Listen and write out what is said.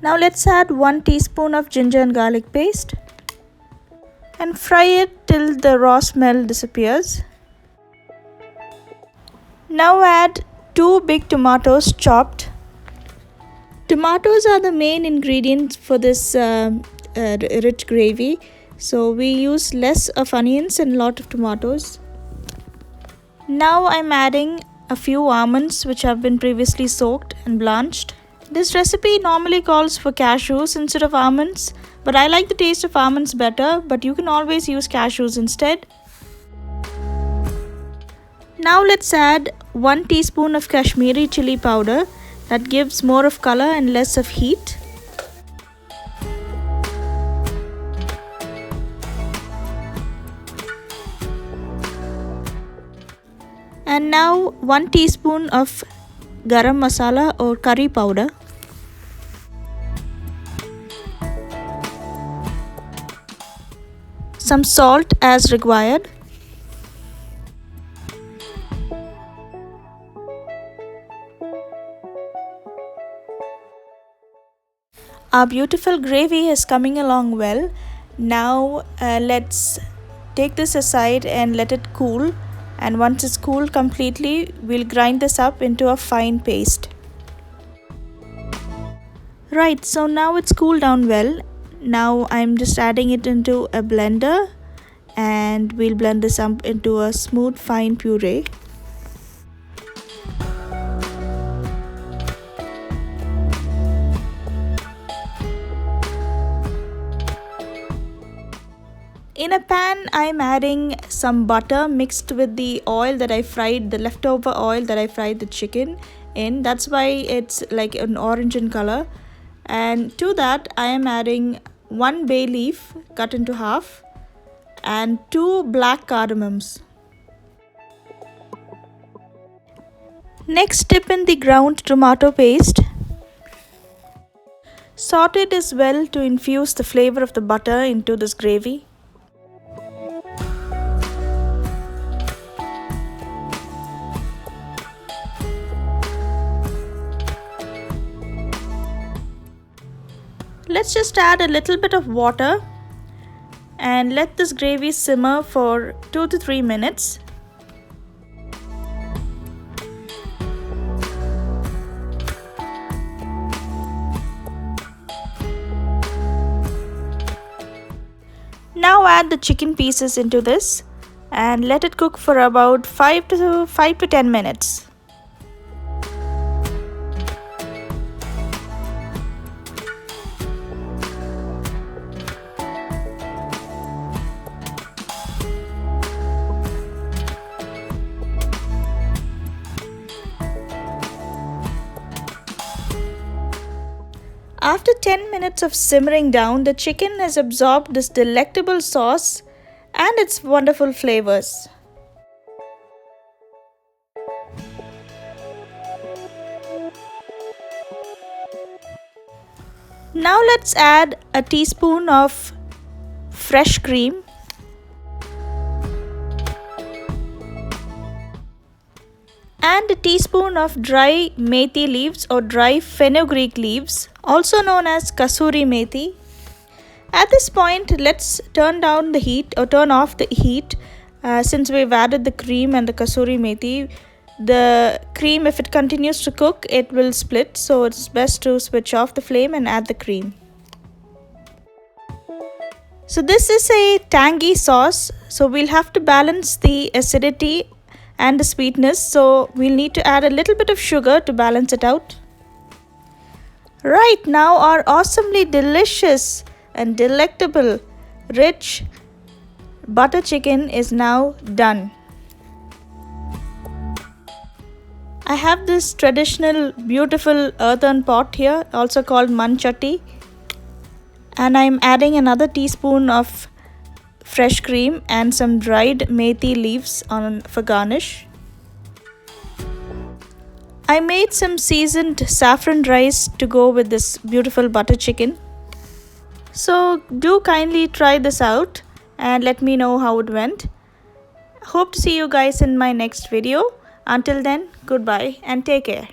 Now let's add 1 teaspoon of ginger and garlic paste and fry it till the raw smell disappears. Now add 2 big tomatoes chopped. Tomatoes are the main ingredient for this rich gravy, so we use less of onions and a lot of tomatoes. Now I'm adding a few almonds which have been previously soaked and blanched. This recipe normally calls for cashews instead of almonds, but I like the taste of almonds better, but you can always use cashews instead. Now let's add 1 teaspoon of Kashmiri chili powder that gives more of color and less of heat. And now 1 teaspoon of garam masala or curry powder. Some salt as required. Our beautiful gravy is coming along well. Now let's take this aside and let it cool. And once it's cooled completely, we'll grind this up into a fine paste. Right, so now it's cooled down well. Now I'm just adding it into a blender and we'll blend this up into a smooth fine puree. In a pan, I'm adding some butter mixed with the oil that I fried, the leftover oil that I fried the chicken in. That's why it's like an orange in color. And to that, I am adding 1 bay leaf cut into half and 2 black cardamoms. Next, dip in the ground tomato paste. Saute this well to infuse the flavor of the butter into this gravy. Let's just add a little bit of water and let this gravy simmer for 2 to 3 minutes. Now add the chicken pieces into this and let it cook for about 5 to 10 minutes. After 10 minutes of simmering down, the chicken has absorbed this delectable sauce and its wonderful flavors. Now let's add a teaspoon of fresh cream. And a teaspoon of dry methi leaves or dry fenugreek leaves, also known as kasuri methi. At this point, let's turn down the heat or turn off the heat since we've added the cream and the kasuri methi. The cream, if it continues to cook, it will split, so it's best to switch off the flame and add the cream. So this is a tangy sauce, so we'll have to balance the acidity and the sweetness, so we'll need to add a little bit of sugar to balance it out. Right, now our awesomely delicious and delectable rich butter chicken is now done. I have this traditional beautiful earthen pot here, also called manchatti, and I'm adding another teaspoon of fresh cream and some dried methi leaves for garnish. I made some seasoned saffron rice to go with this beautiful butter chicken. So do kindly try this out and let me know how it went. Hope to see you guys in my next video. Until then, goodbye and take care.